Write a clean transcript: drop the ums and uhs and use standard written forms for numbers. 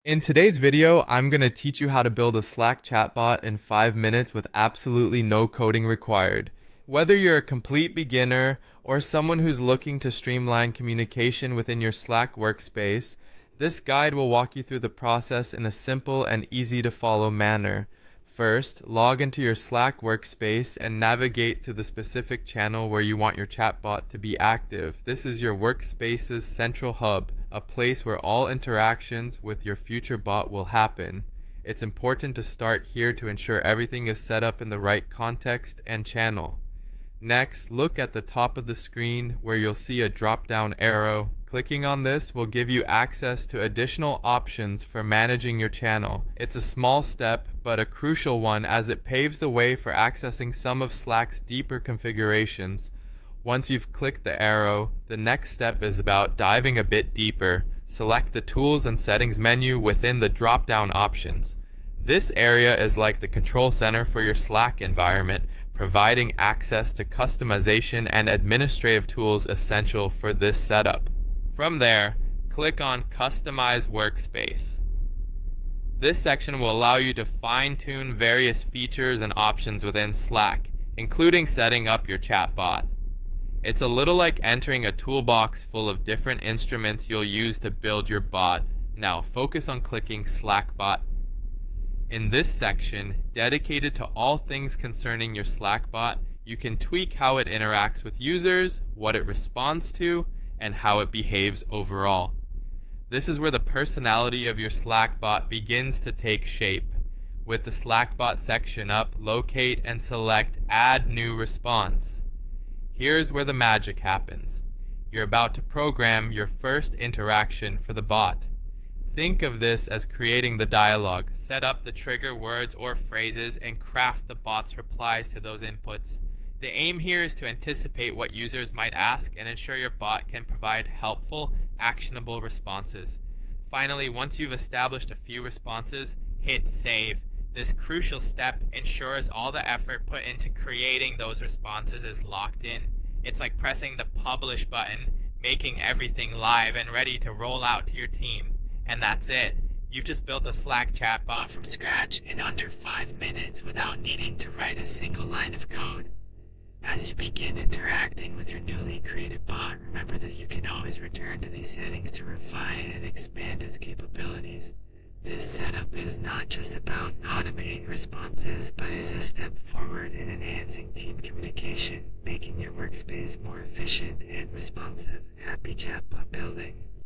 In today's video, I'm going to teach you how to build a Slack chatbot in 5 minutes with absolutely no coding required. Whether you're a complete beginner or someone who's looking to streamline communication within your Slack workspace, this guide will walk you through the process in a simple and easy to follow manner. First, log into your Slack workspace and navigate to the specific channel where you want your chatbot to be active. This is your workspace's central hub, a place where all interactions with your future bot will happen. It's important to start here to ensure everything is set up in the right context and channel. Next, look at the top of the screen where you'll see a drop-down arrow. Clicking on this will give you access to additional options for managing your channel. It's a small step, but a crucial one as it paves the way for accessing some of Slack's deeper configurations. Once you've clicked the arrow, the next step is about diving a bit deeper. Select the Tools and Settings menu within the drop-down options. This area is like the control center for your Slack environment, providing access to customization and administrative tools essential for this setup. From there, click on Customize Workspace. This section will allow you to fine-tune various features and options within Slack, including setting up your chatbot. It's a little like entering a toolbox full of different instruments you'll use to build your bot. Now focus on clicking Slackbot. In this section, dedicated to all things concerning your Slack bot, you can tweak how it interacts with users, what it responds to, and how it behaves overall. This is where the personality of your Slack bot begins to take shape. With the Slack bot section up, locate and select Add New Response. Here's where the magic happens. You're about to program your first interaction for the bot. Think of this as creating the dialogue. Set up the trigger words or phrases and craft the bot's replies to those inputs. The aim here is to anticipate what users might ask and ensure your bot can provide helpful, actionable responses. Finally, once you've established a few responses, hit save. This crucial step ensures all the effort put into creating those responses is locked in. It's like pressing the publish button, making everything live and ready to roll out to your team. And that's it. You've just built a Slack chatbot from scratch in under 5 minutes without needing to write a single line of code. As you begin interacting with your newly created bot, remember that you can always return to these settings to refine and expand its capabilities. This setup is not just about automating responses, but is a step forward in enhancing team communication, making your workspace more efficient and responsive. Happy chatbot building.